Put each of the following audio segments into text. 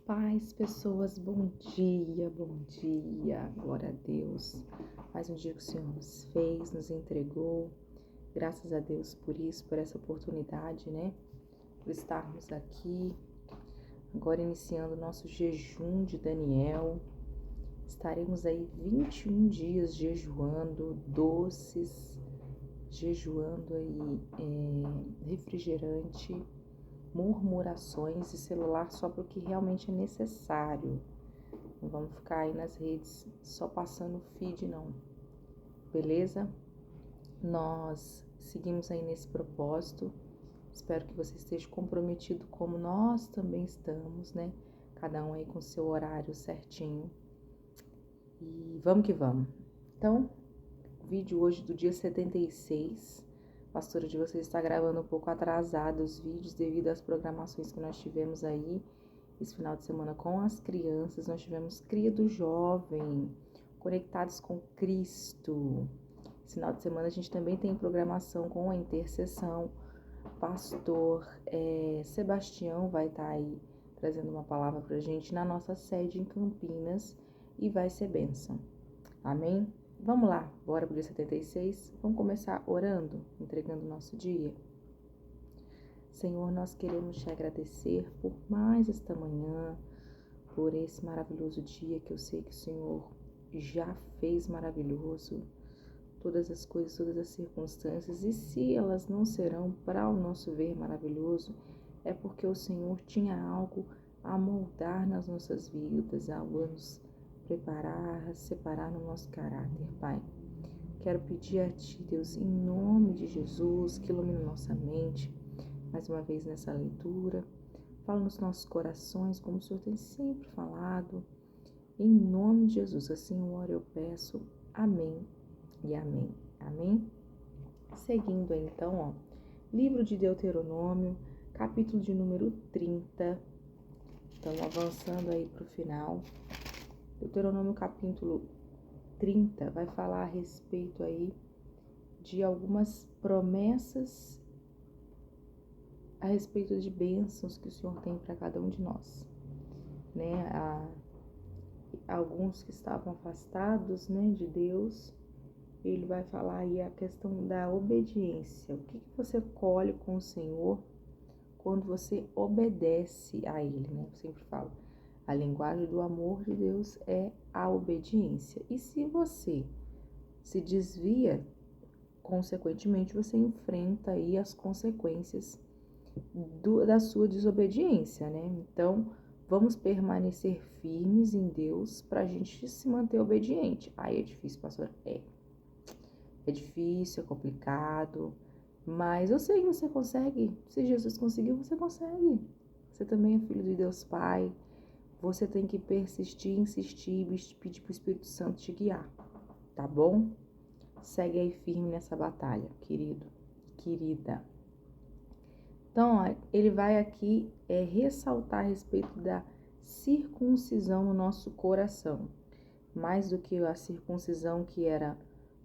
Paz, pessoas, bom dia, glória a Deus. Mais um dia que o Senhor nos fez, nos entregou. Graças a Deus por isso, por essa oportunidade, né? Por estarmos aqui. Agora iniciando o nosso jejum de Daniel. Estaremos aí 21 dias jejuando doces, jejuando aí refrigerante, murmurações e celular só para o que realmente é necessário. Não vamos ficar aí nas redes só passando feed, não. Beleza? Nós seguimos aí nesse propósito. Espero que você esteja comprometido como nós também estamos, né? Cada um aí com seu horário certinho. E vamos que vamos. Então, o vídeo hoje do dia 76. A pastora de vocês está gravando um pouco atrasado os vídeos devido às programações que nós tivemos aí esse final de semana com as crianças. Nós tivemos Cria do Jovem, Conectados com Cristo. Esse final de semana a gente também tem programação com a intercessão. Pastor Sebastião vai estar aí trazendo uma palavra para a gente na nossa sede em Campinas e vai ser bênção. Amém? Vamos lá, bora pro dia 76. Vamos começar orando, entregando o nosso dia. Senhor, nós queremos te agradecer por mais esta manhã, por esse maravilhoso dia que eu sei que o Senhor já fez maravilhoso. Todas as coisas, todas as circunstâncias, e se elas não serão para o nosso ver maravilhoso, é porque o Senhor tinha algo a moldar nas nossas vidas, algo a nos preparar, separar no nosso caráter, Pai. Quero pedir a Ti, Deus, em nome de Jesus, que ilumine nossa mente, mais uma vez nessa leitura. Fala nos nossos corações, como o Senhor tem sempre falado. Em nome de Jesus, assim eu oro e eu peço. Amém e amém. Amém? Seguindo aí, então, ó, livro de Deuteronômio, capítulo de número 30. Estamos avançando aí para o final. Deuteronômio capítulo 30 vai falar a respeito aí de algumas promessas a respeito de bênçãos que o Senhor tem para cada um de nós, né? Alguns que estavam afastados, né, de Deus, ele vai falar aí a questão da obediência. O que você colhe com o Senhor quando você obedece a Ele, né? Eu sempre falo, a linguagem do amor de Deus é a obediência. E se você se desvia, consequentemente, você enfrenta aí as consequências da sua desobediência, né? Então, vamos permanecer firmes em Deus para a gente se manter obediente. Aí é difícil, pastor? É difícil, é complicado, mas eu sei que você consegue. Se Jesus conseguiu, você consegue. Você também é filho de Deus Pai. Você tem que persistir, insistir e pedir para o Espírito Santo te guiar, tá bom? Segue aí firme nessa batalha, querido, querida. Então, ó, ele vai aqui ressaltar a respeito da circuncisão no nosso coração. Mais do que a circuncisão que era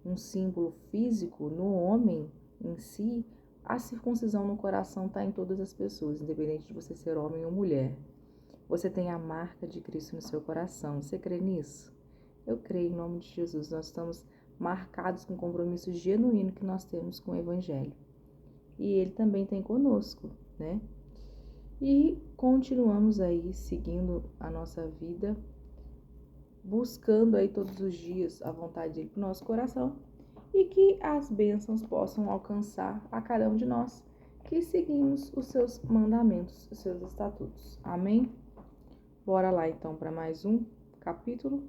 um símbolo físico no homem em si, a circuncisão no coração está em todas as pessoas, independente de você ser homem ou mulher. Você tem a marca de Cristo no seu coração. Você crê nisso? Eu creio em nome de Jesus. Nós estamos marcados com o compromisso genuíno que nós temos com o Evangelho. E Ele também tem conosco, né? E continuamos aí seguindo a nossa vida, buscando aí todos os dias a vontade dele para o nosso coração e que as bênçãos possam alcançar a cada um de nós que seguimos os seus mandamentos, os seus estatutos. Amém? Bora lá então para mais um capítulo,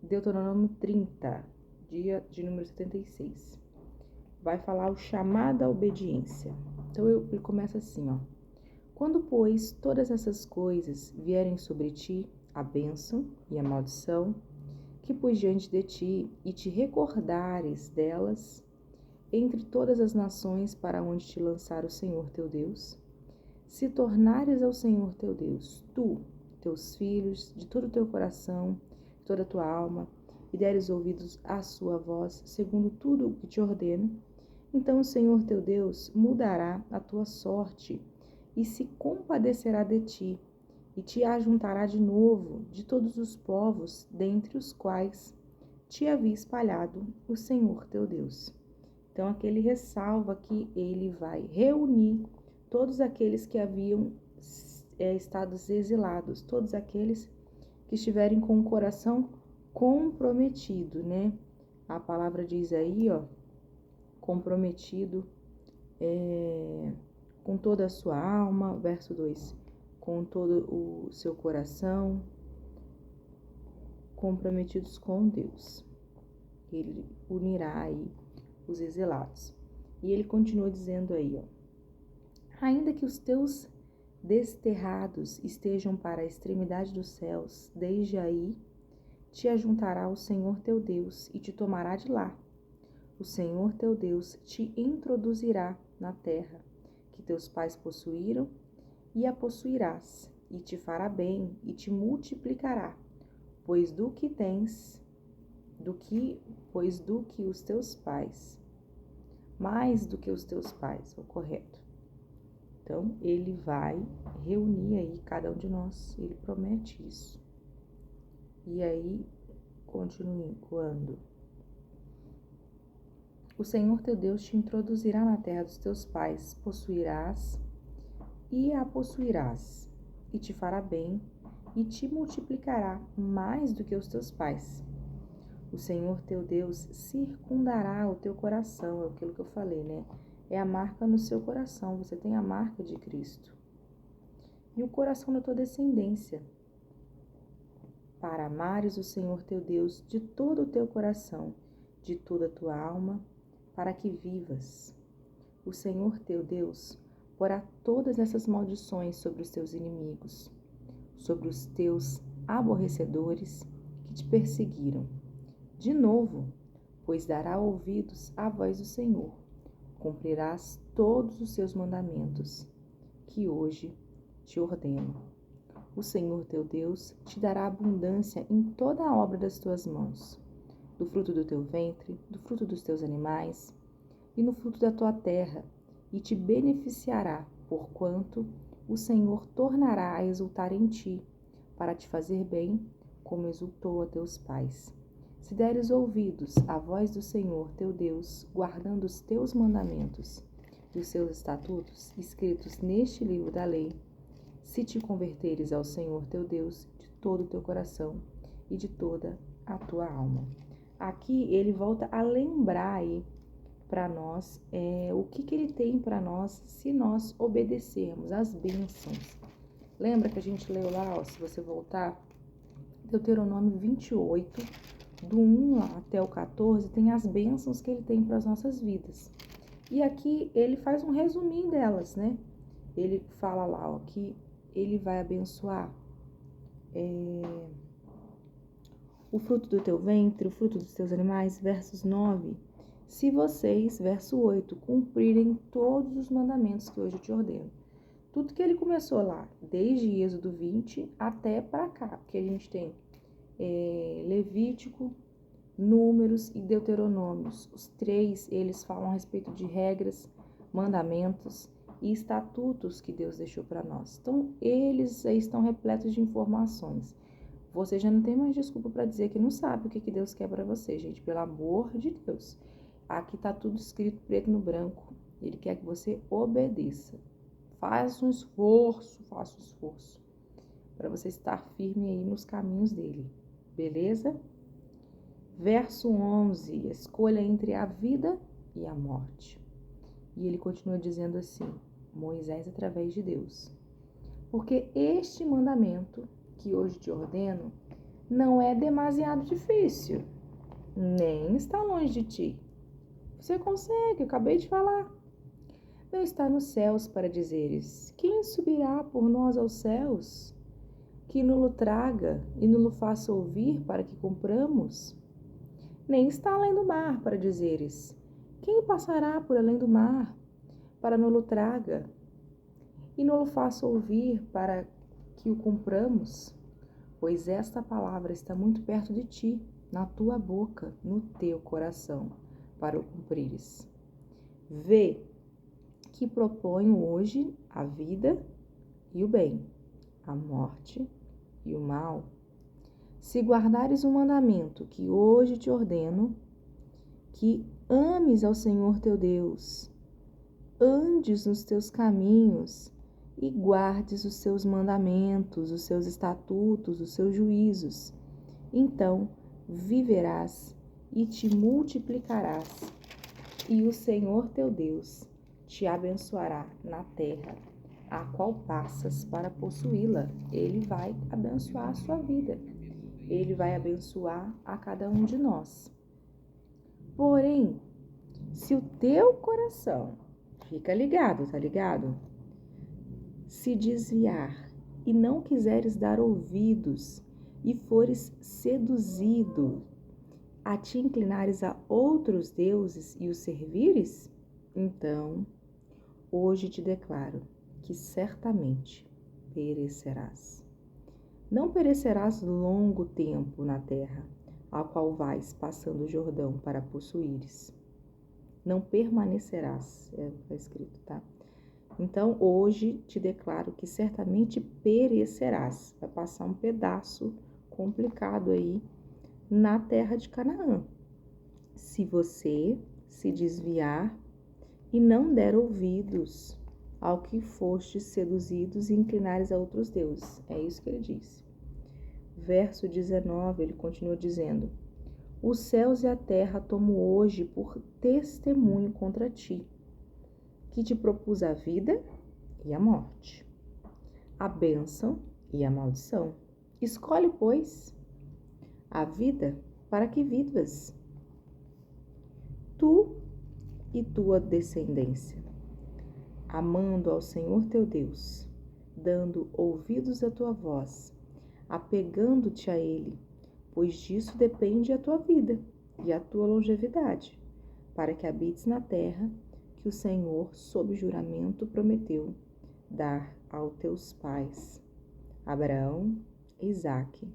Deuteronômio 30, dia de número 76. Vai falar o chamado à obediência. Então ele começa assim, ó. Quando, pois, todas essas coisas vierem sobre ti, a bênção e a maldição, que pus diante de ti, e te recordares delas, entre todas as nações para onde te lançar o Senhor teu Deus, se tornares ao Senhor teu Deus, tu, teus filhos, de todo o teu coração, de toda a tua alma, e deres ouvidos à sua voz, segundo tudo o que te ordeno, então o Senhor teu Deus mudará a tua sorte e se compadecerá de ti, e te ajuntará de novo de todos os povos dentre os quais te havia espalhado o Senhor teu Deus. Então aqui ele ressalva que ele vai reunir todos aqueles que haviam estado exilados, todos aqueles que estiverem com o coração comprometido, né? A palavra diz aí, ó, comprometido com toda a sua alma, verso 2, com todo o seu coração, comprometidos com Deus. Ele unirá aí os exilados. E ele continua dizendo aí, ó, ainda que os teus desterrados estejam para a extremidade dos céus, desde aí te ajuntará o Senhor teu Deus e te tomará de lá. O Senhor teu Deus te introduzirá na terra que teus pais possuíram e a possuirás, e te fará bem e te multiplicará, pois do que os teus pais, mais do que os teus pais, o correto. Então, ele vai reunir aí cada um de nós, ele promete isso. E aí, continue quando o Senhor teu Deus te introduzirá na terra dos teus pais, possuirás e a possuirás, e te fará bem e te multiplicará mais do que os teus pais. O Senhor teu Deus circundará o teu coração, é aquilo que eu falei, né? É a marca no seu coração, você tem a marca de Cristo. E o coração da tua descendência, para amares o Senhor teu Deus de todo o teu coração, de toda a tua alma, para que vivas. O Senhor teu Deus porá todas essas maldições sobre os teus inimigos, sobre os teus aborrecedores que te perseguiram. De novo, pois dará ouvidos à voz do Senhor, cumprirás todos os seus mandamentos, que hoje te ordeno. O Senhor teu Deus te dará abundância em toda a obra das tuas mãos, do fruto do teu ventre, do fruto dos teus animais, e no fruto da tua terra, e te beneficiará, porquanto o Senhor tornará a exultar em ti, para te fazer bem, como exultou a teus pais. Se deres ouvidos à voz do Senhor teu Deus, guardando os teus mandamentos e os seus estatutos, escritos neste livro da lei, se te converteres ao Senhor teu Deus de todo o teu coração e de toda a tua alma. Aqui ele volta a lembrar aí para nós o que ele tem para nós se nós obedecermos as bênçãos. Lembra que a gente leu lá, ó, se você voltar, Deuteronômio 28, do 1 lá até o 14, tem as bênçãos que ele tem para as nossas vidas. E aqui ele faz um resuminho delas, né? Ele fala lá, ó, que ele vai abençoar o fruto do teu ventre, o fruto dos teus animais, versos 9. Se vocês, verso 8, cumprirem todos os mandamentos que hoje eu te ordeno. Tudo que ele começou lá, desde Êxodo 20 até para cá, porque a gente tem Levítico, Números e Deuteronômios. Os três, eles falam a respeito de regras, mandamentos e estatutos que Deus deixou para nós. Então, eles estão repletos de informações. Você já não tem mais desculpa para dizer que não sabe o que Deus quer para você, gente. Pelo amor de Deus. Aqui está tudo escrito preto no branco. Ele quer que você obedeça. Faça um esforço para você estar firme aí nos caminhos dele. Beleza? Verso 11. Escolha entre a vida e a morte. E ele continua dizendo assim, Moisés através de Deus. Porque este mandamento que hoje te ordeno não é demasiado difícil, nem está longe de ti. Você consegue, eu acabei de falar. Não está nos céus para dizeres, quem subirá por nós aos céus? Que nulo traga e nulo faça ouvir para que cumpramos? Nem está além do mar para dizeres, quem passará por além do mar para nulo traga e nulo faça ouvir para que o cumpramos? Pois esta palavra está muito perto de ti, na tua boca, no teu coração, para o cumprires. Vê que proponho hoje a vida e o bem, a morte e o mal, se guardares o mandamento que hoje te ordeno, que ames ao Senhor teu Deus, andes nos teus caminhos e guardes os seus mandamentos, os seus estatutos, os seus juízos, então viverás e te multiplicarás, e o Senhor teu Deus te abençoará na terra a qual passas para possuí-la. Ele vai abençoar a sua vida. Ele vai abençoar a cada um de nós. Porém, se o teu coração, fica ligado, tá ligado? Se desviar e não quiseres dar ouvidos e fores seduzido a te inclinares a outros deuses e os servires, então hoje te declaro que certamente perecerás. Não perecerás longo tempo na terra, a qual vais passando o Jordão para possuíres. Não permanecerás, está escrito, tá? Então, hoje te declaro que certamente perecerás. Vai passar um pedaço complicado aí na terra de Canaã. Se você se desviar e não der ouvidos ao que fostes seduzidos e inclinares a outros deuses. É isso que ele diz. Verso 19, ele continua dizendo: os céus e a terra tomo hoje por testemunho contra ti, que te propus a vida e a morte, a bênção e a maldição. Escolhe, pois, a vida para que vivas, tu e tua descendência, amando ao Senhor teu Deus, dando ouvidos à tua voz, apegando-te a Ele, pois disso depende a tua vida e a tua longevidade, para que habites na terra que o Senhor, sob juramento, prometeu dar aos teus pais, Abraão, Isaque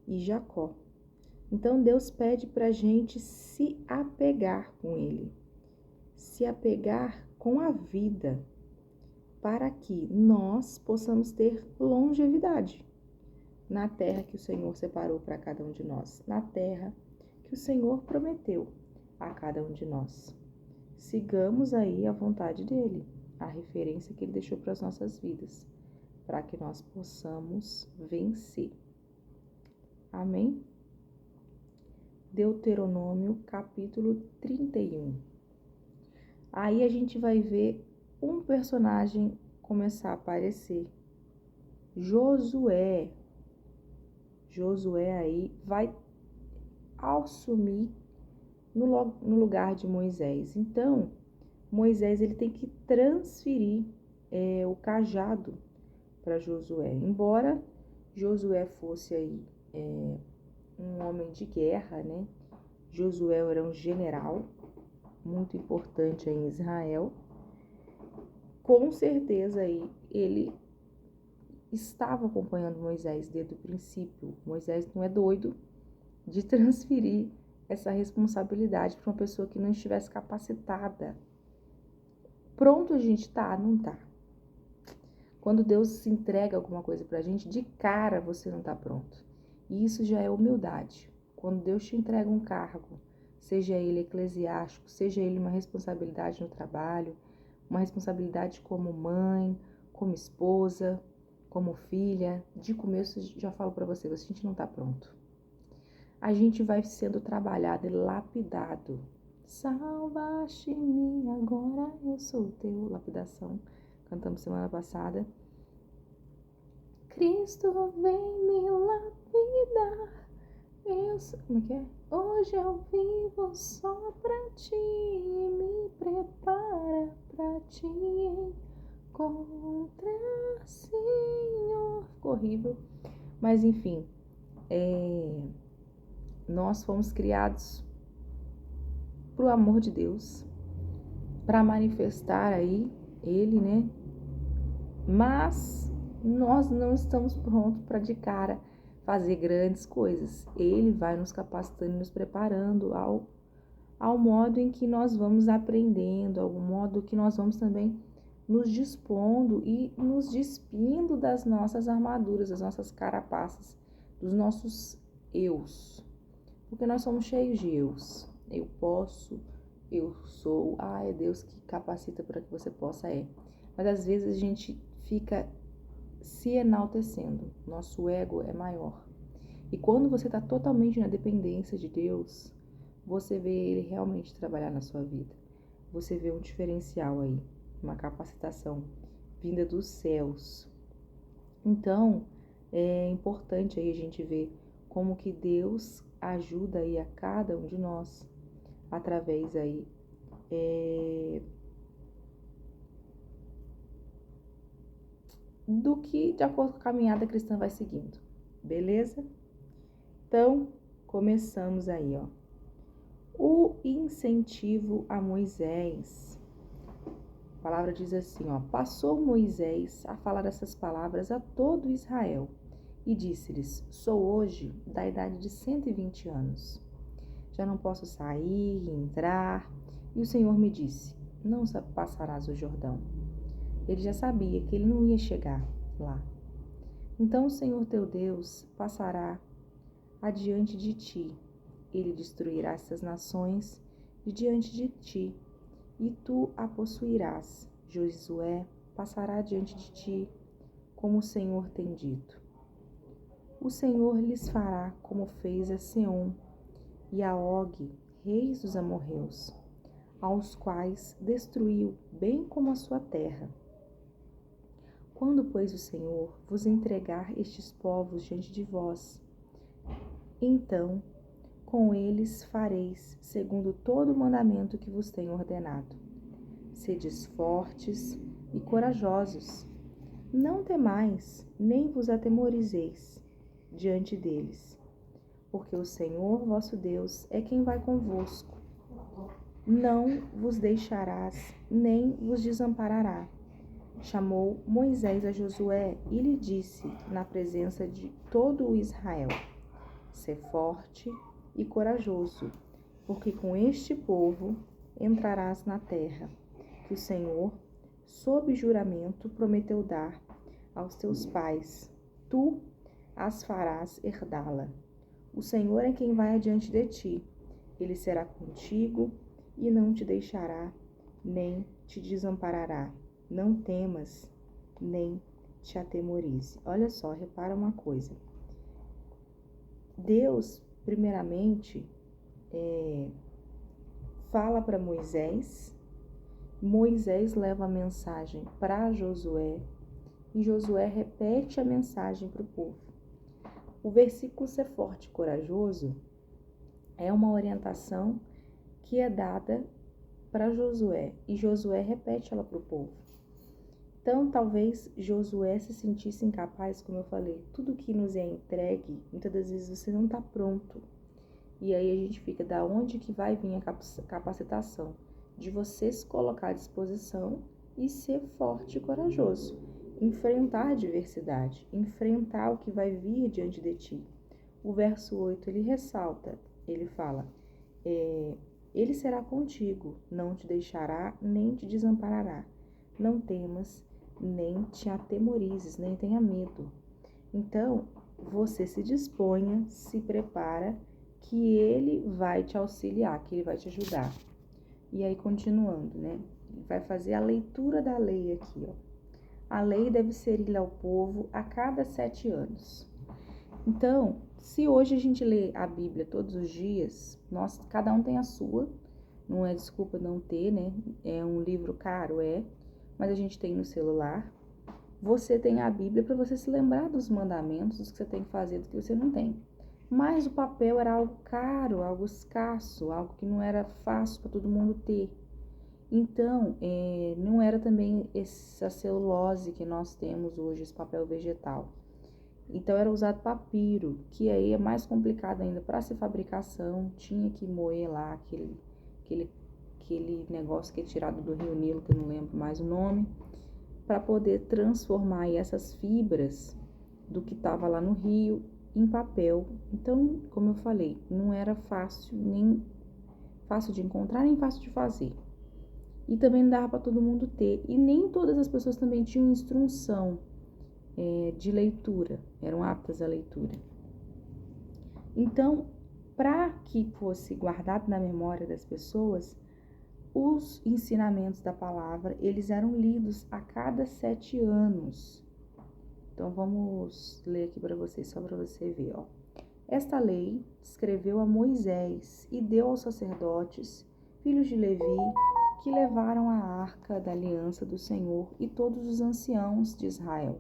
e Jacó. Então Deus pede para a gente se apegar com Ele, se apegar com a vida, para que nós possamos ter longevidade na terra que o Senhor separou para cada um de nós, na terra que o Senhor prometeu a cada um de nós. Sigamos aí a vontade dele, a referência que ele deixou para as nossas vidas, para que nós possamos vencer. Amém? Deuteronômio, capítulo 31. Aí a gente vai ver um personagem começar a aparecer. Josué. Josué aí vai assumir no lugar de Moisés. Então, Moisés ele tem que transferir o cajado para Josué. Embora Josué fosse aí um homem de guerra, né? Josué era um general muito importante aí em Israel. Com certeza aí ele estava acompanhando Moisés desde o princípio. Moisés não é doido de transferir essa responsabilidade para uma pessoa que não estivesse capacitada. Pronto a gente tá? Não tá. Quando Deus se entrega alguma coisa pra gente, de cara você não tá pronto. E isso já é humildade. Quando Deus te entrega um cargo, seja ele eclesiástico, seja ele uma responsabilidade no trabalho, uma responsabilidade como mãe, como esposa, como filha, de começo já falo pra você, a gente não tá pronto. A gente vai sendo trabalhado e lapidado. Salvaste-me, agora eu sou teu. Lapidação, cantamos semana passada. Cristo vem me lapidar. Como é que é? Hoje eu vivo só pra ti, me prepara pra ti encontrar, Senhor. Ficou horrível, mas enfim, nós fomos criados pro amor de Deus, para manifestar aí Ele, né? Mas nós não estamos prontos para de cara fazer grandes coisas. Ele vai nos capacitando e nos preparando ao modo em que nós vamos aprendendo, ao modo que nós vamos também nos dispondo e nos despindo das nossas armaduras, das nossas carapaças, dos nossos eus. Porque nós somos cheios de eus. Eu posso, eu sou, é Deus que capacita para que você possa, Mas às vezes a gente fica se enaltecendo, nosso ego é maior. E quando você está totalmente na dependência de Deus, você vê Ele realmente trabalhar na sua vida. Você vê um diferencial aí, uma capacitação vinda dos céus. Então, é importante aí a gente ver como que Deus ajuda aí a cada um de nós, através aí do que de acordo com a caminhada cristã vai seguindo, beleza? Então, começamos aí, O incentivo a Moisés. A palavra diz assim, passou Moisés a falar essas palavras a todo Israel e disse-lhes, sou hoje da idade de 120 anos. Já não posso sair e entrar. E o Senhor me disse, não passarás o Jordão. Ele já sabia que ele não ia chegar lá. Então o Senhor teu Deus passará adiante de ti. Ele destruirá essas nações de diante de ti, e tu a possuirás. Josué passará diante de ti, como o Senhor tem dito. O Senhor lhes fará como fez a Seom e a Og, reis dos amorreus, aos quais destruiu, bem como a sua terra. Quando, pois, o Senhor vos entregar estes povos diante de vós, então com eles fareis segundo todo o mandamento que vos tenho ordenado. Sedes fortes e corajosos. Não temais, nem vos atemorizeis diante deles, porque o Senhor vosso Deus é quem vai convosco. Não vos deixarás, nem vos desamparará. Chamou Moisés a Josué e lhe disse, na presença de todo o Israel, sê forte e corajoso, porque com este povo entrarás na terra, que o Senhor, sob juramento, prometeu dar aos teus pais. Tu as farás herdá-la. O Senhor é quem vai adiante de ti. Ele será contigo e não te deixará, nem te desamparará. Não temas, nem te atemorize. Olha só, repara uma coisa. Deus, primeiramente, fala para Moisés. Moisés leva a mensagem para Josué e Josué repete a mensagem para o povo. O versículo ser forte e corajoso é uma orientação que é dada para Josué e Josué repete ela para o povo. Então, talvez Josué se sentisse incapaz, como eu falei, tudo que nos é entregue, muitas das vezes você não está pronto. E aí a gente fica, da onde que vai vir a capacitação? De você se colocar à disposição e ser forte e corajoso. Enfrentar a adversidade, enfrentar o que vai vir diante de ti. O verso 8, ele ressalta, ele fala, ele será contigo, não te deixará, nem te desamparará. Não temas, nem te atemorizes, nem tenha medo. Então, você se disponha, se prepara, que ele vai te auxiliar, que ele vai te ajudar. E aí, continuando, né? Vai fazer a leitura da lei aqui, A lei deve ser lida ao povo a cada 7 anos. Então, se hoje a gente lê a Bíblia todos os dias, cada um tem a sua, não é desculpa não ter, né? É um livro caro, mas a gente tem no celular. Você tem a Bíblia para você se lembrar dos mandamentos, dos que você tem que fazer, dos que você não tem. Mas o papel era algo caro, algo escasso, algo que não era fácil para todo mundo ter. Então, não era também essa celulose que nós temos hoje, esse papel vegetal. Então, era usado papiro, que aí é mais complicado ainda para ser fabricação. Tinha que moer lá aquele negócio que é tirado do Rio Nilo, que eu não lembro mais o nome, para poder transformar aí essas fibras do que estava lá no rio em papel. Então, como eu falei, não era fácil, nem fácil de encontrar, nem fácil de fazer. E também não dava para todo mundo ter. E nem todas as pessoas também tinham instrução de leitura, eram aptas à leitura. Então, para que fosse guardado na memória das pessoas, os ensinamentos da palavra, eles eram lidos a cada 7 anos. Então, vamos ler aqui para vocês, só para você ver, ó. Esta lei escreveu a Moisés e deu aos sacerdotes, filhos de Levi, que levaram a arca da aliança do Senhor e todos os anciãos de Israel.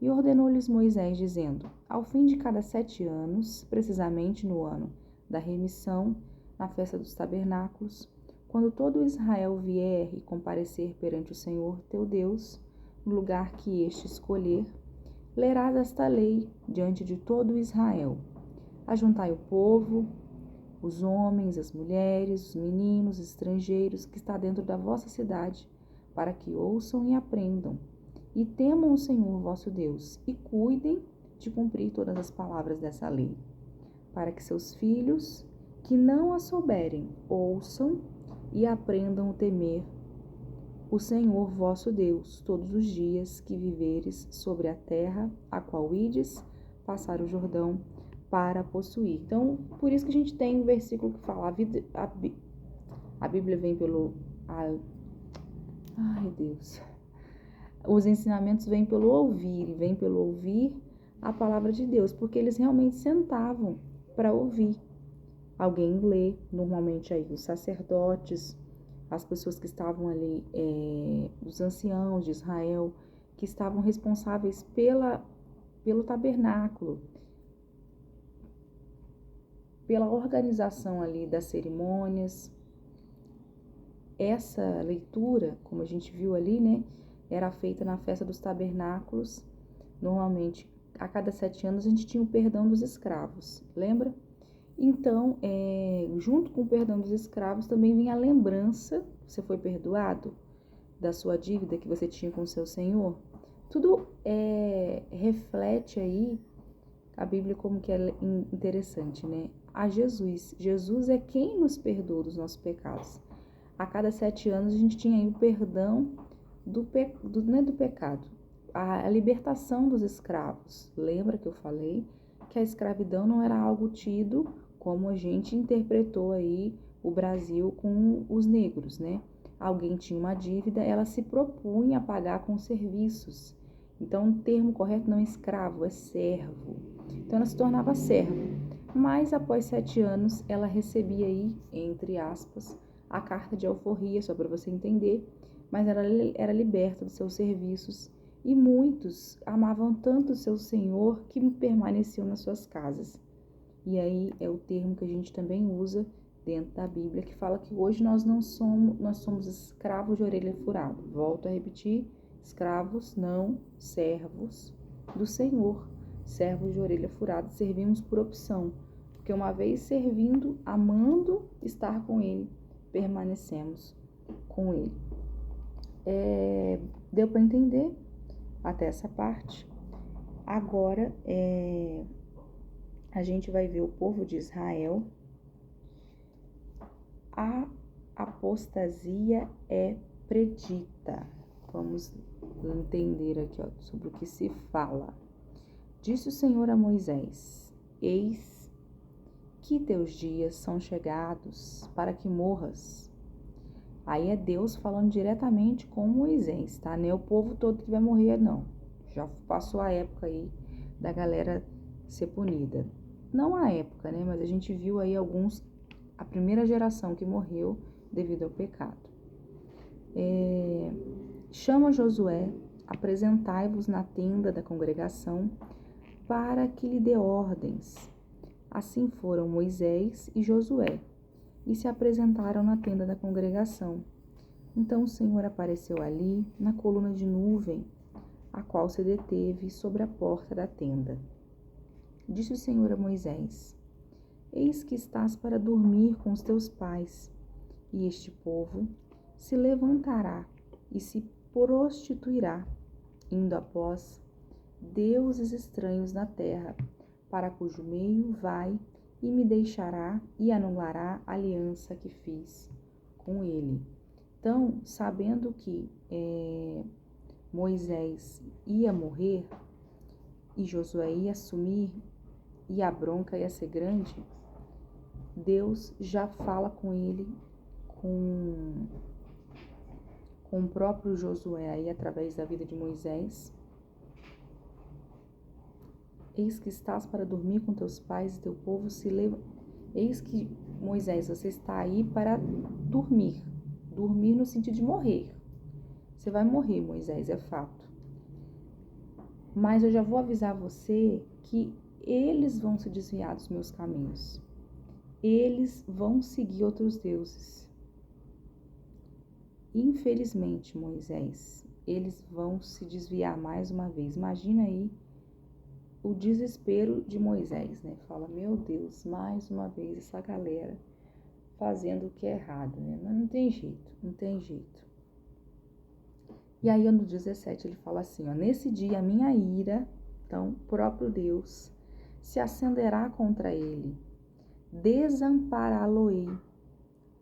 E ordenou-lhes Moisés, dizendo: ao fim de cada 7 anos, precisamente no ano da remissão, na festa dos tabernáculos, quando todo Israel vier e comparecer perante o Senhor teu Deus, no lugar que este escolher, lerás esta lei diante de todo Israel. Ajuntai o povo, os homens, as mulheres, os meninos, os estrangeiros que está dentro da vossa cidade, para que ouçam e aprendam, e temam o Senhor vosso Deus, e cuidem de cumprir todas as palavras dessa lei, para que seus filhos, que não a souberem, ouçam e aprendam a temer o Senhor vosso Deus todos os dias que viveres sobre a terra, a qual ides passar o Jordão para possuir. Então, por isso que a gente tem um versículo que fala, a Bíblia vem pelo... Ai, Deus. Os ensinamentos vêm pelo ouvir, e vêm pelo ouvir a palavra de Deus, porque eles realmente sentavam para ouvir alguém ler, normalmente aí os sacerdotes, as pessoas que estavam ali, os anciãos de Israel, que estavam responsáveis pelo tabernáculo, pela organização ali das cerimônias. Essa leitura, como a gente viu ali, né, era feita na festa dos tabernáculos. Normalmente, a cada 7 anos, a gente tinha o perdão dos escravos, lembra? Então, junto com o perdão dos escravos, também vinha a lembrança, você foi perdoado, da sua dívida que você tinha com o seu Senhor. Tudo reflete aí a Bíblia como que é interessante, né? A Jesus. Jesus é quem nos perdoa dos nossos pecados. A cada 7 anos, a gente tinha aí o perdão do pecado, a libertação dos escravos. Lembra que eu falei que a escravidão não era algo tido como a gente interpretou aí o Brasil com os negros, né? Alguém tinha uma dívida, ela se propunha a pagar com serviços. Então, o termo correto não é escravo, é servo. Então, ela se tornava servo. Mas, após 7 anos, ela recebia aí, entre aspas, a carta de alforria, só para você entender, mas ela era liberta dos seus serviços. E muitos amavam tanto o seu Senhor que permaneciam nas suas casas. E aí é o termo que a gente também usa dentro da Bíblia, que fala que hoje nós somos escravos de orelha furada. Volto a repetir, escravos, não servos do Senhor. Servos de orelha furada, servimos por opção. Porque uma vez servindo, amando estar com Ele, permanecemos com Ele. Deu para entender até essa parte? Agora, a gente vai ver o povo de Israel. A apostasia é predita. Vamos entender aqui, ó, sobre o que se fala. Disse o Senhor a Moisés: eis que teus dias são chegados para que morras. Aí é Deus falando diretamente com Moisés, tá? Não é o povo todo que vai morrer, não. Já passou a época aí da galera ser punida. Não a época, né? Mas a gente viu aí a primeira geração que morreu devido ao pecado. Chama Josué, apresentai-vos na tenda da congregação, para que lhe dê ordens. Assim foram Moisés e Josué, e se apresentaram na tenda da congregação. Então o Senhor apareceu ali, na coluna de nuvem, a qual se deteve sobre a porta da tenda. Disse o Senhor a Moisés: eis que estás para dormir com os teus pais, e este povo se levantará e se prostituirá, indo após deuses estranhos na terra, para cujo meio vai e me deixará e anulará a aliança que fiz com ele. Então, sabendo que Moisés ia morrer e Josué ia assumir e a bronca ia ser grande, Deus já fala com ele, com o próprio Josué aí através da vida de Moisés. Eis que estás para dormir com teus pais e teu povo se leva. Eis que, Moisés, você está aí para dormir. Dormir no sentido de morrer. Você vai morrer, Moisés, é fato. Mas eu já vou avisar você que eles vão se desviar dos meus caminhos. Eles vão seguir outros deuses. Infelizmente, Moisés, eles vão se desviar mais uma vez. Imagina aí o desespero de Moisés, né? Fala, meu Deus, mais uma vez essa galera fazendo o que é errado, né? Mas não tem jeito, não tem jeito. E aí no 17 ele fala assim, ó, nesse dia a minha ira, então, próprio Deus, se acenderá contra ele, desampará-lo-ei,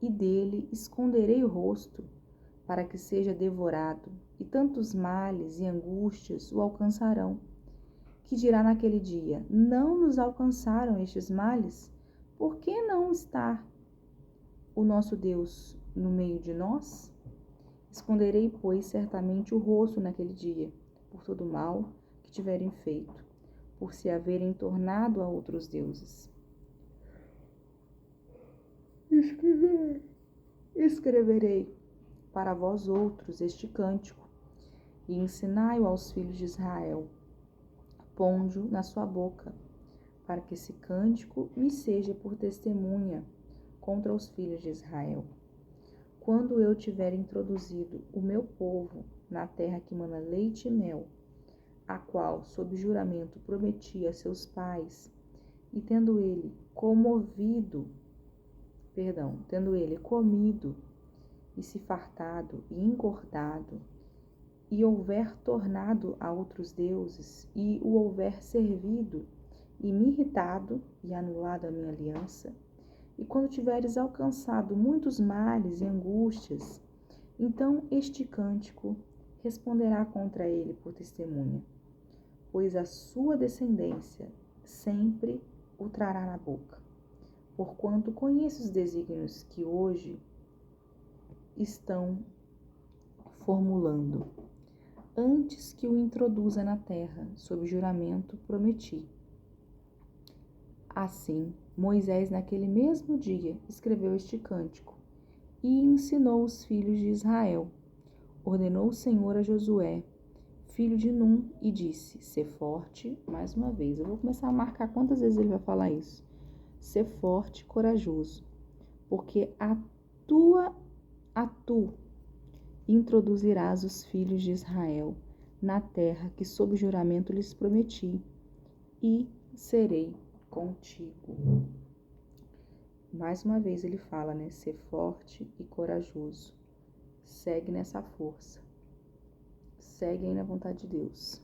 e dele esconderei o rosto, para que seja devorado, e tantos males e angústias o alcançarão, que dirá naquele dia, não nos alcançaram estes males? Por que não está o nosso Deus no meio de nós? Esconderei, pois, certamente o rosto naquele dia, por todo o mal que tiverem feito, por se haverem tornado a outros deuses. Escreverei para vós outros este cântico, e ensinai-o aos filhos de Israel. Ponde-o na sua boca, para que esse cântico me seja por testemunha contra os filhos de Israel. Quando eu tiver introduzido o meu povo na terra que mana leite e mel, a qual, sob juramento, prometi a seus pais, e tendo ele comido e se fartado e engordado, e houver tornado a outros deuses, e o houver servido, e me irritado e anulado a minha aliança, e quando tiveres alcançado muitos males e angústias, então este cântico responderá contra ele por testemunha, pois a sua descendência sempre o trará na boca, porquanto conheço os desígnios que hoje estão formulando. Antes que o introduza na terra, sob juramento, prometi. Assim, Moisés, naquele mesmo dia, escreveu este cântico e ensinou os filhos de Israel. Ordenou o Senhor a Josué, filho de Num, e disse, sê forte, mais uma vez. Eu vou começar a marcar quantas vezes ele vai falar isso. Sê forte e corajoso, porque tu introduzirás os filhos de Israel na terra que sob juramento lhes prometi, e serei contigo. Mais uma vez ele fala, né? Ser forte e corajoso. Segue nessa força. Segue aí na vontade de Deus.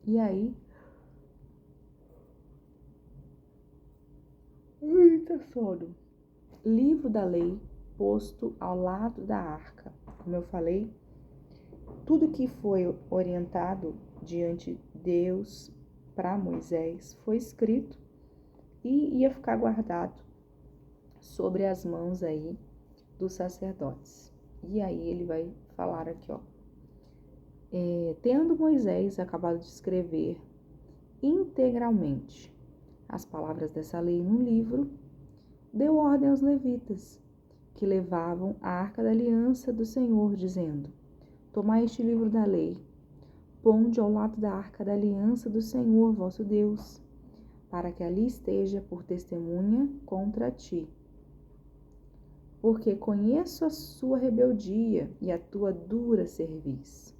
E aí... Eita, sono. Livro da lei posto ao lado da arca. Como eu falei, tudo que foi orientado diante de Deus para Moisés foi escrito e ia ficar guardado sobre as mãos aí dos sacerdotes. E aí ele vai falar aqui, ó. Tendo Moisés acabado de escrever integralmente as palavras dessa lei num livro, deu ordem aos levitas, que levavam a arca da aliança do Senhor, dizendo, tomai este livro da lei, ponde ao lado da arca da aliança do Senhor, vosso Deus, para que ali esteja por testemunha contra ti. Porque conheço a sua rebeldia e a tua dura cerviz.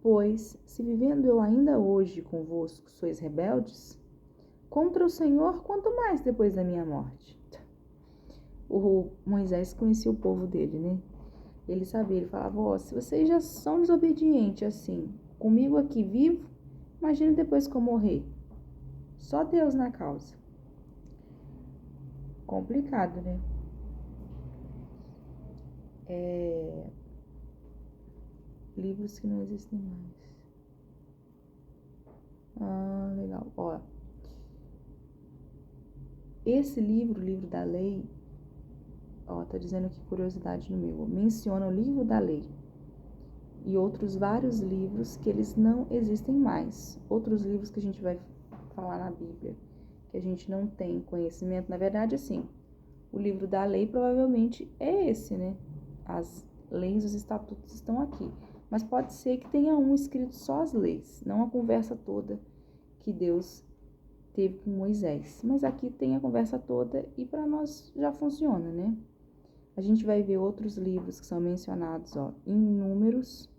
Pois, se vivendo eu ainda hoje convosco sois rebeldes, contra o Senhor, quanto mais depois da minha morte. O Moisés conhecia o povo dele, né? Ele sabia, ele falava, se vocês já são desobedientes assim, comigo aqui vivo, imagina depois que eu morrer. Só Deus na causa. Complicado, né? Livros que não existem mais. Legal. Ó, esse livro, o livro da lei, ó, tá dizendo aqui curiosidade no meu, menciona o livro da lei e outros vários livros que eles não existem mais. Outros livros que a gente vai falar na Bíblia, que a gente não tem conhecimento, na verdade, assim, o livro da lei provavelmente é esse, né? As leis, os estatutos estão aqui. Mas pode ser que tenha um escrito só as leis, não a conversa toda que Deus teve com Moisés. Mas aqui tem a conversa toda e para nós já funciona, né? A gente vai ver outros livros que são mencionados, ó, em Números,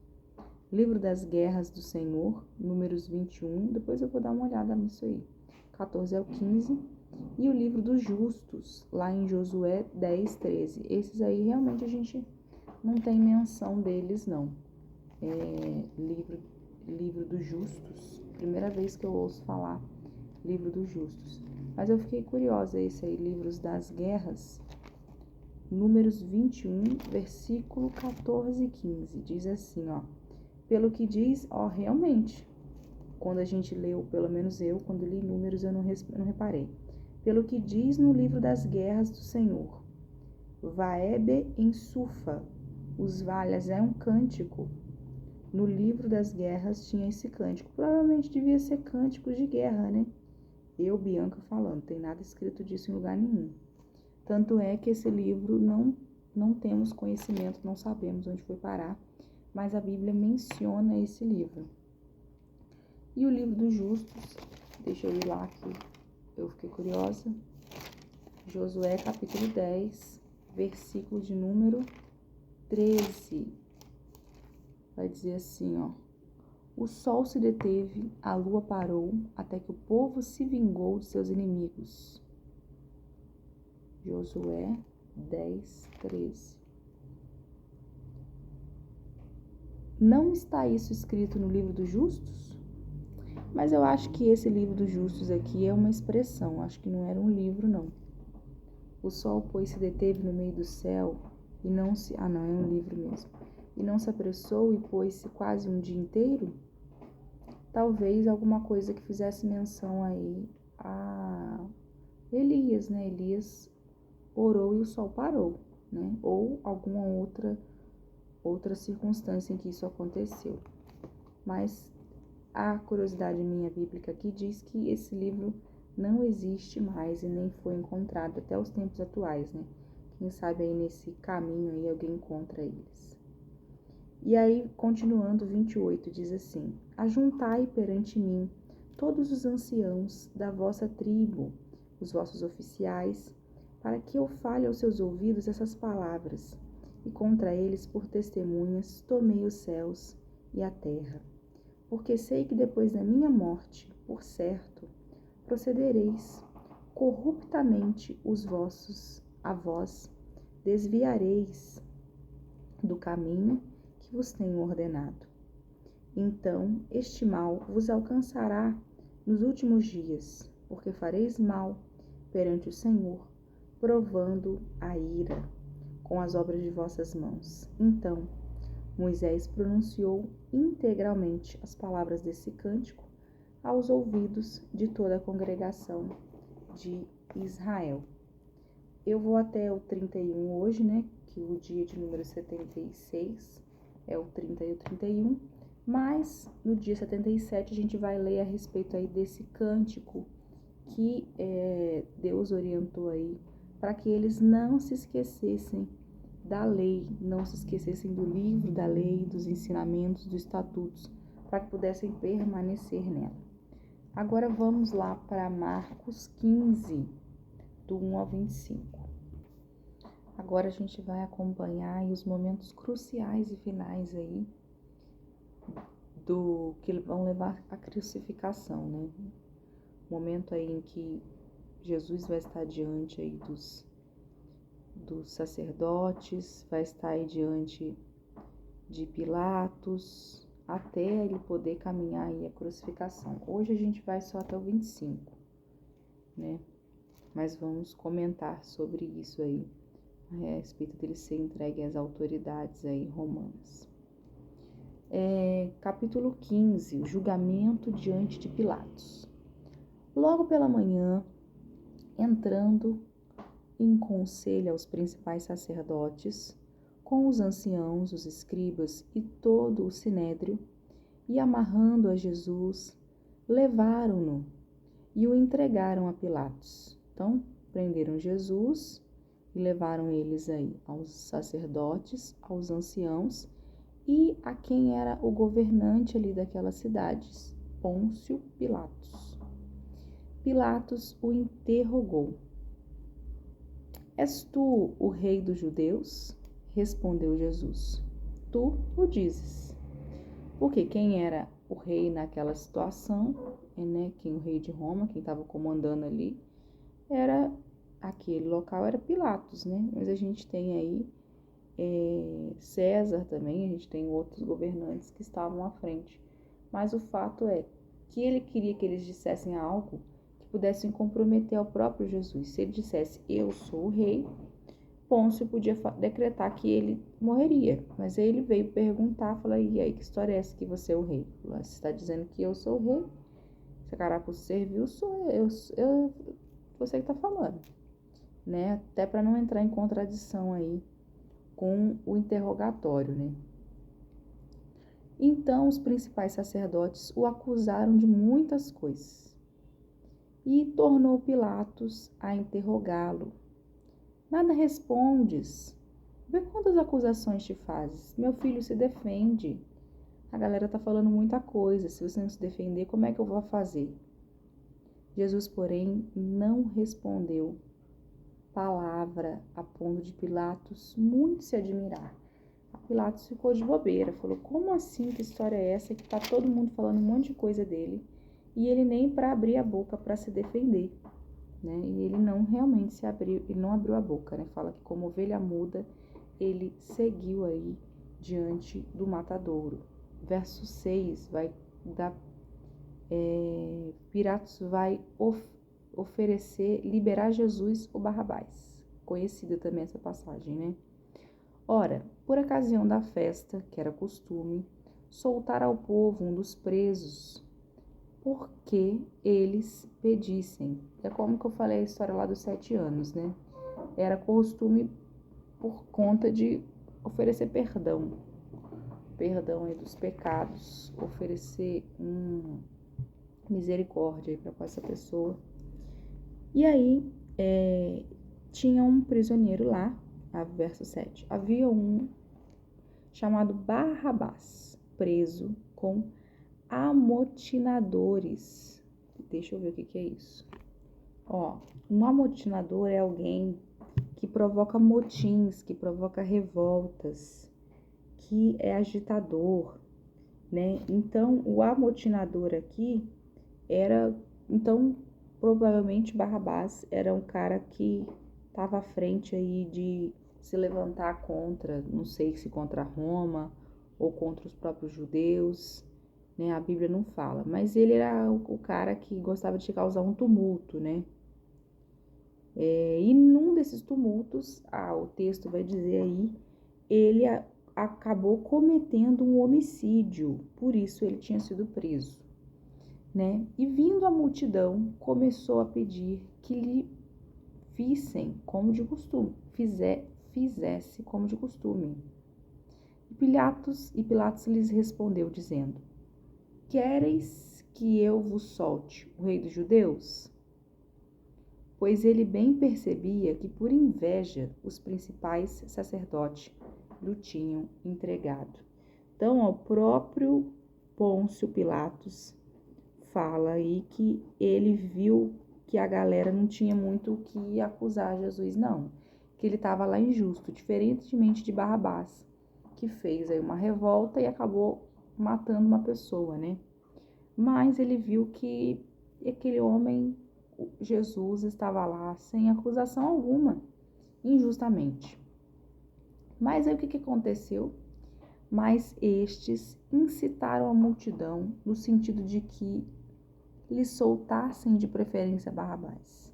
Livro das Guerras do Senhor, Números 21, depois eu vou dar uma olhada nisso aí, 14 ao 15, e o Livro dos Justos, lá em Josué 10, 13. Esses aí realmente a gente não tem menção deles, não. Livro dos Justos, primeira vez que eu ouço falar Livro dos Justos. Mas eu fiquei curiosa, esse aí, Livros das Guerras, Números 21, versículo 14 e 15, diz assim, ó. Pelo que diz, ó, realmente, quando a gente leu, pelo menos eu, quando li Números, eu não reparei. Pelo que diz no livro das guerras do Senhor, Vaebe em Sufa, os valhas é um cântico. No livro das guerras tinha esse cântico. Provavelmente devia ser cânticos de guerra, né? Eu, Bianca, falando, tem nada escrito disso em lugar nenhum. Tanto é que esse livro não temos conhecimento, não sabemos onde foi parar, mas a Bíblia menciona esse livro. E o livro dos justos, deixa eu ir lá que eu fiquei curiosa. Josué capítulo 10, versículo de número 13. Vai dizer assim, ó. O sol se deteve, a lua parou, até que o povo se vingou de seus inimigos. Josué 10, 13. Não está isso escrito no livro dos justos? Mas eu acho que esse livro dos justos aqui é uma expressão, acho que não era um livro, não. O sol, pois, se deteve no meio do céu e não se... Ah, não, é um livro mesmo. E não se apressou e pôs-se quase um dia inteiro? Talvez alguma coisa que fizesse menção aí a Elias, né? Elias orou e o sol parou, né? Ou alguma outra circunstância em que isso aconteceu. Mas a curiosidade minha bíblica aqui diz que esse livro não existe mais e nem foi encontrado até os tempos atuais, né? Quem sabe aí nesse caminho aí alguém encontra eles. E aí, continuando, 28, diz assim: Ajuntai perante mim todos os anciãos da vossa tribo, os vossos oficiais, para que eu fale aos seus ouvidos essas palavras, e contra eles por testemunhas tomei os céus e a terra. Porque sei que depois da minha morte, por certo, procedereis corruptamente a vós desviareis do caminho que vos tenho ordenado. Então este mal vos alcançará nos últimos dias, porque fareis mal perante o Senhor, provando a ira com as obras de vossas mãos. Então Moisés pronunciou integralmente as palavras desse cântico aos ouvidos de toda a congregação de Israel. Eu vou até o 31 hoje, né? Que o dia de número 76 é o 30 e o 31. Mas no dia 77 a gente vai ler a respeito aí desse cântico que Deus orientou aí para que eles não se esquecessem da lei, não se esquecessem do livro da lei, dos ensinamentos, dos estatutos, para que pudessem permanecer nela. Agora vamos lá para Marcos 15, do 1 ao 25. Agora a gente vai acompanhar aí os momentos cruciais e finais aí do que vão levar à crucificação, né? Momento aí em que Jesus vai estar diante aí dos sacerdotes, vai estar aí diante de Pilatos, até ele poder caminhar aí a crucificação. Hoje a gente vai só até o 25, né? Mas vamos comentar sobre isso aí a respeito dele ser entregue às autoridades aí romanas. Capítulo 15, o julgamento diante de Pilatos. Logo pela manhã, entrando em conselho aos principais sacerdotes, com os anciãos, os escribas e todo o sinédrio, e amarrando a Jesus, levaram-no e o entregaram a Pilatos. Então, prenderam Jesus e levaram eles aí aos sacerdotes, aos anciãos e a quem era o governante ali daquelas cidades, Pôncio Pilatos. Pilatos o interrogou: És tu o rei dos judeus? Respondeu Jesus: Tu o dizes. Porque quem era o rei naquela situação, né? Quem o rei de Roma, quem estava comandando ali, era aquele local, era Pilatos, né? Mas a gente tem aí César também, a gente tem outros governantes que estavam à frente. Mas o fato é que ele queria que eles dissessem algo que pudessem comprometer ao próprio Jesus. Se ele dissesse, eu sou o rei, Pôncio podia decretar que ele morreria. Mas aí ele veio perguntar, falou, e aí, que história é essa que você é o rei? Você está dizendo que eu sou o rei? Se a carapuça serviu, sou eu, você que está falando. Né? Até para não entrar em contradição aí com o interrogatório, né? Então os principais sacerdotes o acusaram de muitas coisas e tornou Pilatos a interrogá-lo. Nada respondes? Vê quantas acusações te fazes. Meu filho se defende. A galera tá falando muita coisa. Se você não se defender, como é que eu vou fazer? Jesus, porém, não respondeu palavra, a ponto de Pilatos muito se admirar. Pilatos ficou de bobeira, falou, como assim, que história é essa que tá todo mundo falando um monte de coisa dele e ele nem para abrir a boca para se defender, né? E ele não realmente se abriu, ele não abriu a boca, né? Fala que como ovelha muda, ele seguiu aí diante do matadouro. Verso 6 vai dar, Pilatos vai oferecer, liberar Jesus ou Barrabás. Conhecida também essa passagem, né? Ora, por ocasião da festa, que era costume, soltar ao povo um dos presos, porque eles pedissem. É como que eu falei a história lá dos 7 anos, né? Era costume por conta de oferecer perdão aí dos pecados, oferecer misericórdia aí para essa pessoa. E aí, tinha um prisioneiro lá, verso 7, havia um chamado Barrabás, preso com amotinadores. Deixa eu ver o que é isso. Um amotinador é alguém que provoca motins, que provoca revoltas, que é agitador, né? Então, o amotinador aqui era, então, provavelmente Barrabás era um cara que estava à frente aí de se levantar contra, não sei se contra Roma ou contra os próprios judeus, né? A Bíblia não fala, mas ele era o cara que gostava de causar um tumulto, né? E num desses tumultos, o texto vai dizer aí, ele acabou cometendo um homicídio, por isso ele tinha sido preso, né? E vindo a multidão, começou a pedir que lhe fizessem como de costume, fizesse como de costume. E Pilatos lhes respondeu, dizendo, quereis que eu vos solte o rei dos judeus? Pois ele bem percebia que por inveja os principais sacerdotes lhe tinham entregado. Então, o próprio Pôncio Pilatos fala aí que ele viu que a galera não tinha muito o que acusar Jesus, não. Que ele estava lá injusto, diferentemente de Barrabás, que fez aí uma revolta e acabou matando uma pessoa, né? Mas ele viu que aquele homem, Jesus, estava lá sem acusação alguma, injustamente. Mas aí o que aconteceu? Mas estes incitaram a multidão no sentido de que lhe soltassem de preferência Barrabás.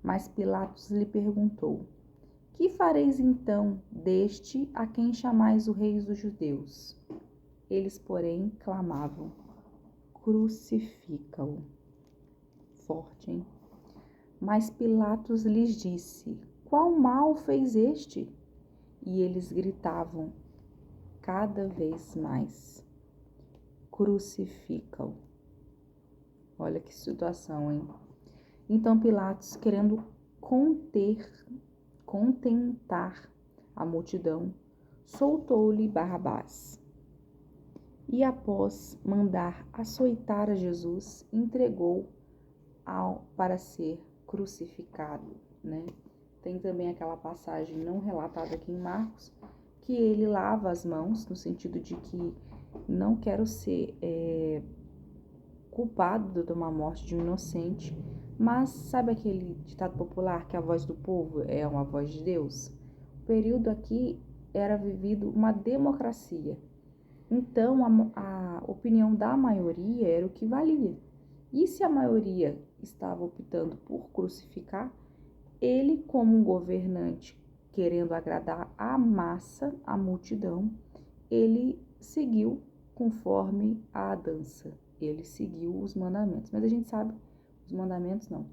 Mas Pilatos lhe perguntou, Que fareis então deste a quem chamais o rei dos judeus? Eles, porém, clamavam: crucifica-o. Forte, hein? Mas Pilatos lhes disse: qual mal fez este? E eles gritavam cada vez mais: crucifica-o. Olha que situação, hein? Então Pilatos, querendo contentar a multidão, soltou-lhe Barrabás. E após mandar açoitar a Jesus, entregou para ser crucificado, né? Tem também aquela passagem não relatada aqui em Marcos, que ele lava as mãos, no sentido de que não quero ser culpado de uma morte de um inocente, mas sabe aquele ditado popular que a voz do povo é uma voz de Deus? O período aqui era vivido uma democracia, então a opinião da maioria era o que valia. E se a maioria estava optando por crucificar, ele, como um governante querendo agradar a massa, a multidão, ele seguiu conforme a dança. Ele seguiu os mandamentos. Mas a gente sabe, os mandamentos não.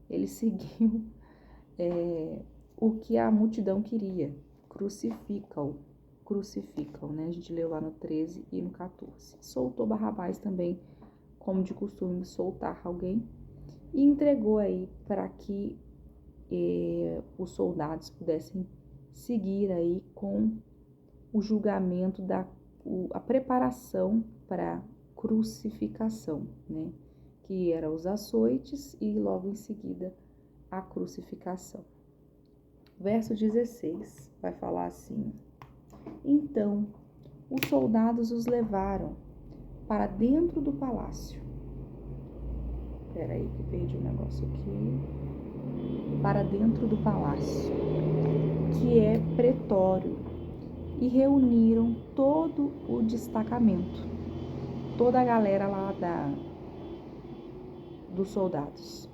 Ele seguiu o que a multidão queria. Crucifica-o, né? A gente leu lá no 13 e no 14. Soltou Barrabás também, como de costume, soltar alguém. E entregou aí para que os soldados pudessem seguir aí com o julgamento a preparação para a crucificação, né? Que eram os açoites e logo em seguida a crucificação. Verso 16 vai falar assim: então os soldados os levaram para dentro do palácio. Peraí que perdi um negócio aqui. Para dentro do palácio, que é pretório, e reuniram todo o destacamento, toda a galera lá dos soldados.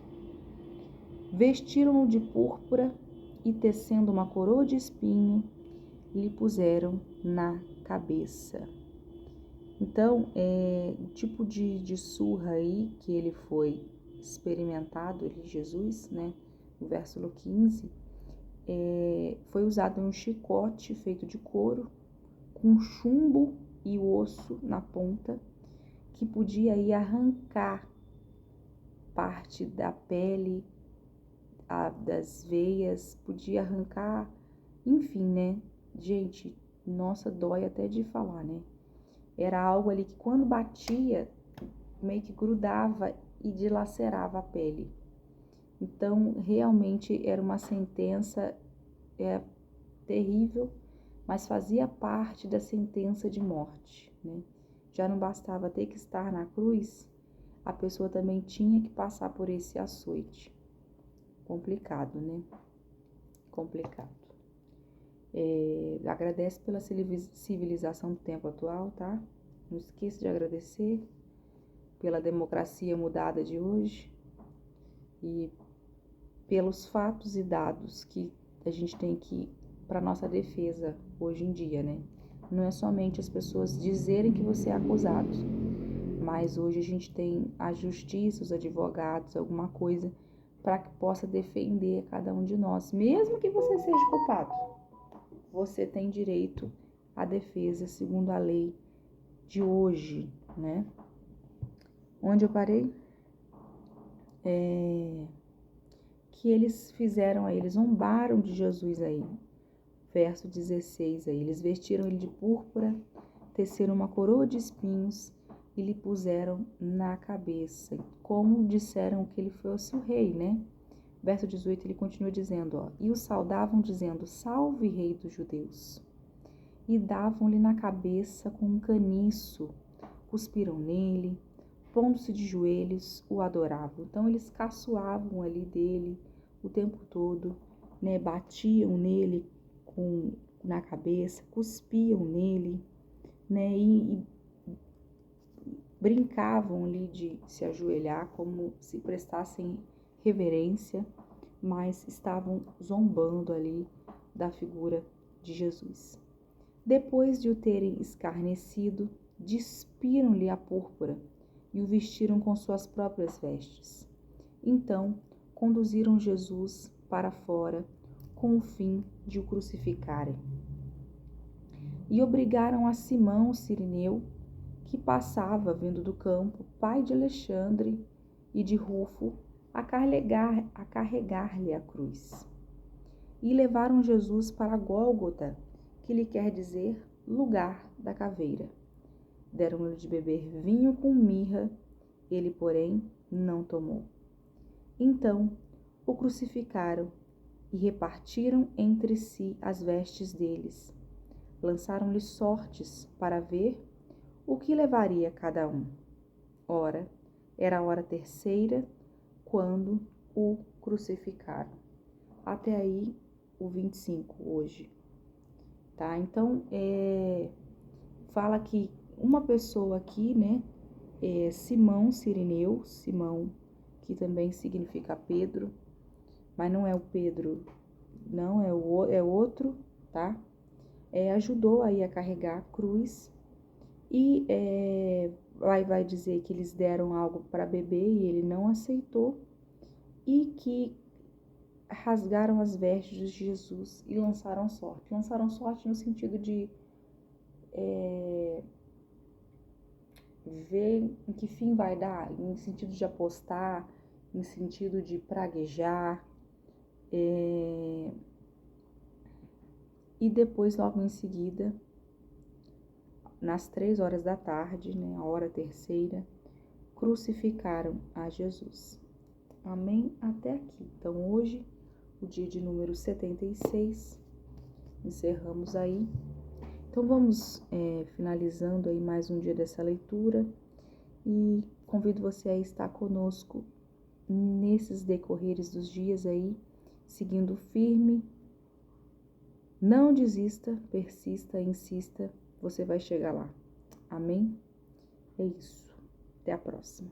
Vestiram-no de púrpura e, tecendo uma coroa de espinho, lhe puseram na cabeça. Então, o tipo de surra aí que ele foi experimentado, Jesus, né? No versículo 15, foi usado um chicote feito de couro, com chumbo e osso na ponta, que podia aí arrancar parte da pele, das veias, podia arrancar, enfim, né? Gente, nossa, dói até de falar, né? Era algo ali que quando batia, meio que grudava e dilacerava a pele. Então, realmente era uma sentença terrível, mas fazia parte da sentença de morte, né? Já não bastava ter que estar na cruz, a pessoa também tinha que passar por esse açoite. Complicado, né? Complicado. Agradece pela civilização do tempo atual, tá? Não esqueça de agradecer pela democracia mudada de hoje e pelos fatos e dados que a gente tem que para nossa defesa hoje em dia, né? Não é somente as pessoas dizerem que você é acusado, mas hoje a gente tem a justiça, os advogados, alguma coisa para que possa defender cada um de nós, mesmo que você seja culpado. Você tem direito à defesa segundo a lei de hoje, né? Onde eu parei? Que eles fizeram aí, eles zombaram de Jesus aí. Verso 16 aí, eles vestiram ele de púrpura, teceram uma coroa de espinhos e lhe puseram na cabeça, como disseram que ele fosse o rei, né? Verso 18, ele continua dizendo, ó, e o saudavam dizendo, salve rei dos judeus. E davam-lhe na cabeça com um caniço, cuspiram nele, pondo-se de joelhos, o adoravam. Então eles caçoavam ali dele o tempo todo, né? Batiam nele na cabeça, cuspiam nele, né? E brincavam ali de se ajoelhar como se prestassem reverência, mas estavam zombando ali da figura de Jesus. Depois de o terem escarnecido, despiram-lhe a púrpura e o vestiram com suas próprias vestes. Então, conduziram Jesus para fora com o fim de o crucificarem. E obrigaram a Simão Cirineu, que passava vindo do campo, pai de Alexandre e de Rufo, a carregar-lhe a cruz. E levaram Jesus para Gólgota, que lhe quer dizer lugar da caveira. Deram-lhe de beber vinho com mirra, ele, porém, não tomou. Então o crucificaram e repartiram entre si as vestes deles. Lançaram-lhe sortes para ver o que levaria cada um. Ora, era a hora terceira, quando o crucificaram. Até aí, o 25, hoje. Tá? Então, fala que uma pessoa aqui, né, é Simão Cirineu, Simão, que também significa Pedro, mas não é o Pedro, não, é outro, tá? Ajudou aí a carregar a cruz e vai dizer que eles deram algo para beber e ele não aceitou e que rasgaram as vestes de Jesus e lançaram sorte. Lançaram sorte no sentido de ver em que fim vai dar, em sentido de apostar, em sentido de praguejar. E depois, logo em seguida, nas 3 horas da tarde, né, a hora terceira, crucificaram a Jesus. Amém? Até aqui. Então, hoje, o dia de número 76, encerramos aí. Então, vamos finalizando aí mais um dia dessa leitura e convido você a estar conosco nesses decorreres dos dias aí, seguindo firme. Não desista, persista, insista, você vai chegar lá. Amém? É isso. Até a próxima.